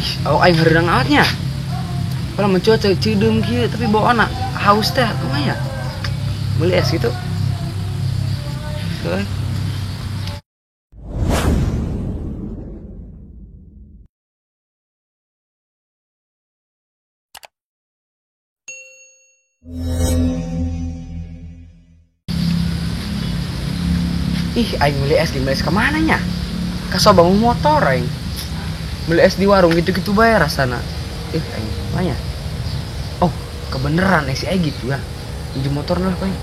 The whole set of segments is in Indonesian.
Ih, aing hareureung awatnya. Kalau mencuaca cideum kieu tapi bawa anak haus teh kumaha ya? Beli es gitu. Tuh. Ih, aing beli es kemana nya? Kasobang motor aing. Beli es di warung gitu-gitu bae rasana. Aing mana? Oh, kebeneran si aing gitu ya. Pinjem motor lah paling.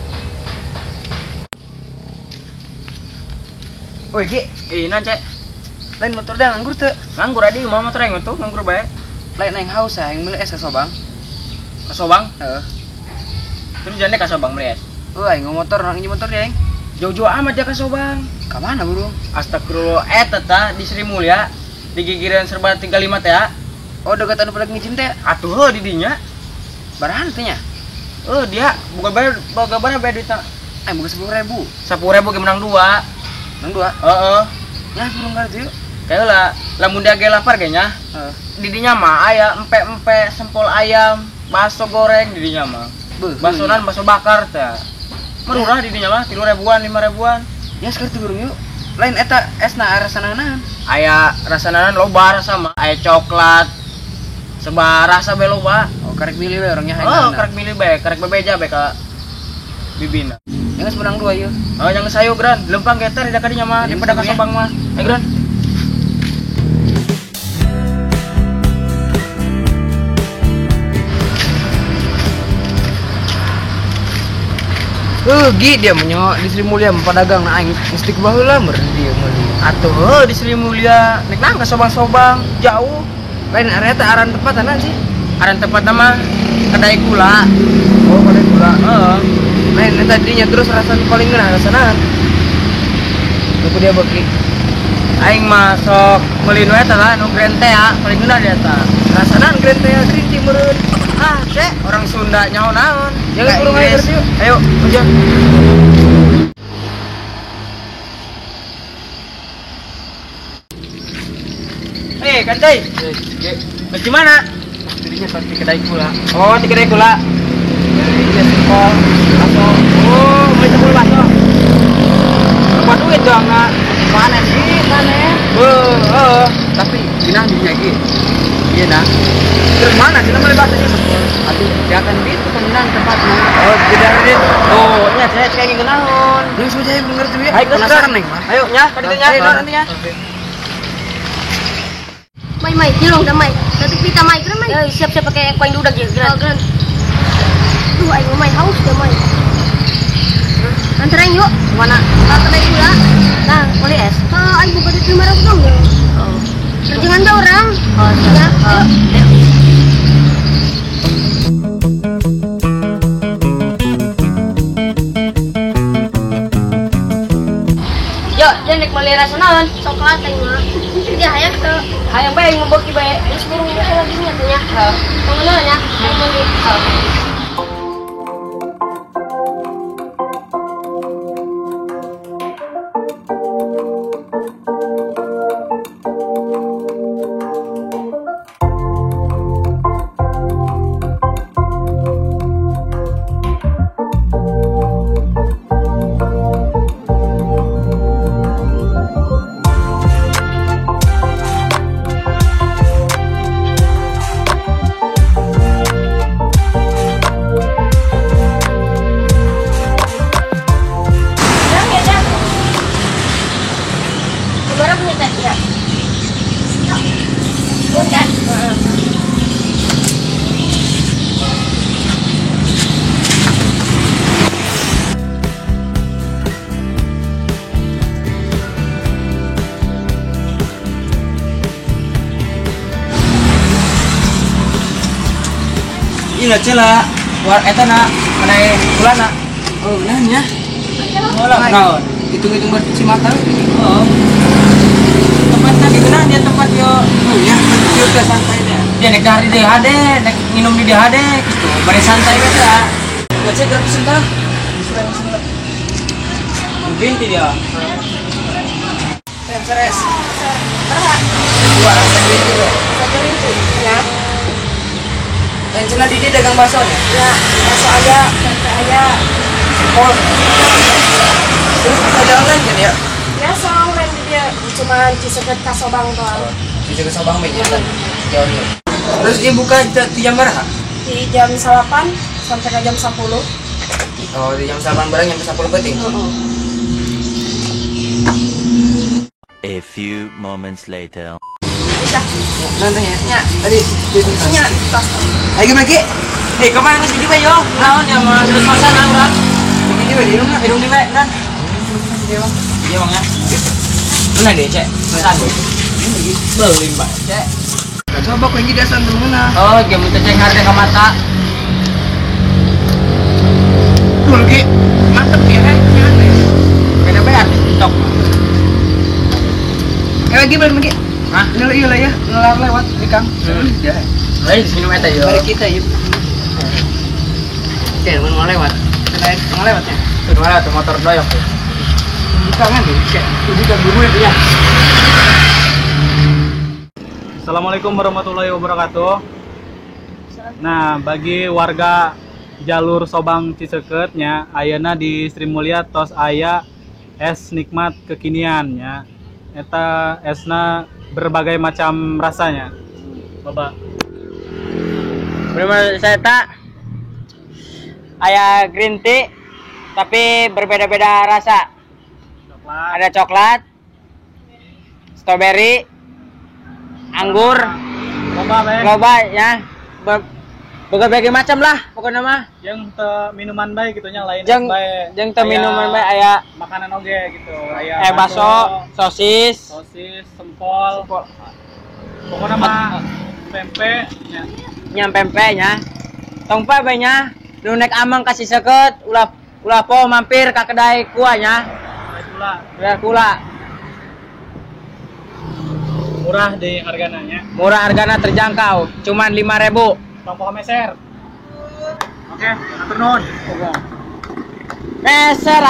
Woi, Ki, Ina cek, lain motor dah nganggur teu. nganggur adi mau motor yang itu nganggur bae. Lain aing haus aing beli es kasobang. Kasobang, Heeh. terus jane kasobang melihat. Aing motor, pinjem motor deh aing. Jauh-jauh amat ya kasobang. Ka mana, Bro? Astagfirullah, tata di Sri Mulia, di gigiran serba 35 teh. Oh, dekat anu pada ngijim teh. Atuh di dinya. Barahan teh nya? Dia bukan bayar, boga bayar duitna. Aing buka 10.000. 10.000 ge menang 2. Nang 2. Heeh. Ya, burung kali tuh. Kayak lah, lamun dia ge lapar ge nya. Heeh. Di dinya mah aya empe-empe sempol ayam, bakso goreng di dinya mah. Baksonan, bakso bakar teh. Murah di dinya mah 3.000-an, 5.000-an. Ya sekarang tuh burung yuk. Lain eta esna rasananan. Aya rasananan loba rasa mah, aya coklat. Sebar rasa be loba. Oh, karek milih we orangnya Oh, karek milih bae, karek bebeja bae ka bibina. Yang sebenang 2 yuk. Oh, yang sayu gran, lempang geter di kadinya mah, daripada kasobang mah. Gran. Gi dia menyo di Sri Mulia pedagang na aing mesti ke baheula meureun dia meuli. Atuh di Sri Mulia nek nang kasobang-sobang jauh. Lain area teh aran tempatan sih. Aran tempat nama kedai gula. Oh, pada gula. Heeh. Lain eta dinya terus rasana paling geuna rasana. Nuku dia beki. Aing masuk meuli nu eta lah, nu Grand teh paling geuna dia tah. Rasana green teh green tea meureun. Cek orang Sunda nyaho naon. Jangan kurang aja terus yuk. Ayo, hujan. Kantai. Di mana? Dirinya di kedai gula. Oh, di kedai gula. Dirinya sempol, bakso. Oh, beli sepuluh bakso. Apa duit dong, nak? Panen sih, panen. Tapi ginah dinya ge. Iya nah. Terus mana sih namanya bahasanya sempol? Aduh, dia akan gitu pemenang tempatnya. Oh, tidak ada. Oh, nya saya kayak gini naon. Terus saya belum ngerti ya. Ayo, Penasaran neng mah. Ayo, nya, kaditnya nantinya. Mai, hilong dah mai. Tapi kita mai keren mai. Siap-siap pakai koin udah gitu. Keren. Tuh, ayo mai haus dah mai. Anterin yuk. Mana? Kedai gula. Nah, boleh es. Ayo buka di 5.000 dong ya. Oh. Jangan ada orang. Oh, Ya. yuk. Yuk, jangan mulai rasional. Coklat ayo mah. Jadi hayang ke Hayang bae ngeboki bae. terus burung buka lagi nya tuh ya. Pengenalan ya. Ayo beli. Berapa nih teh? Ya. Bukan. Ina cela, war eta na, kanai gulana. Oh, nanya. Mola naon? Hitung-hitung bercuci mata. Oh. Tempatnya di mana dia tempat yo? Ya, kecil teh santai deh. Dia nek hari deh ade, nek minum di dia ade gitu. Bare santai beda. Gocek gratis entar. Mungkin dia. Yang seres. Berapa? Dua rasa Satu ribu. Ya. Dan cina Didi dagang baksonya. Ya. Bakso ayam, tempe ayam. Oh. Terus bisa jalan kan ya? Biasa orang dia cuma Ciseget Kasobang doang. Bisa ke Sabang meja kan. Jauh nih. Terus dia buka di jam berapa? Di jam 8 sampai ke jam 10. Oh, di jam 8 barang sampai 10 penting. A few moments later. Bisa. Nanti ya. Tadi Nya tas. lagi lagi. Kemana sih juga yo? Naon ya mah terus masana urang. Begini di rumah. Hidung di we dan. Iya bang ya. Mana deh cek? Pesan. Beli mbak cek. Coba kau ini dasar dulu mana? Oh, dia minta cek harga ke mata. Tuh lagi mantep ya kan? Beda bayar TikTok. Lagi balik lagi. Hah? Ini lah ya, ngelar lewat di Kang. Ya. Lain di sini meta yo. Balik kita yuk. Oke, mau lewat. Mau lewatnya. Kedua lah tuh motor doyok tuh. Bukan kan? Itu kan guru ya. Assalamualaikum warahmatullahi wabarakatuh. Nah, bagi warga jalur Sobang Ciseketnya, ayeuna di Sri Mulia tos aya es nikmat kekiniannya. Eta esna berbagai macam rasanya. Coba. Berapa saya tak? Aya green tea tapi berbeda-beda rasa. Ada coklat, strawberry, anggur, loba ya. Berbagai macam lah pokoknya mah. Yang minuman baik gitunya lain Jeung bae. jeung teu minuman bae aya makanan oge gitu. Aya bakso, sosis, sempol. Pokoknya mah pempek nya. nyam pempek nya. Tong pa bae nya. Nu nek amang kasih seket ulah po mampir ka kedai kuahnya. Kedai kula. Murah di hargana nya. Murah hargana terjangkau, cuman 5.000. Tompok meser. Oke, atur nuhun. Meser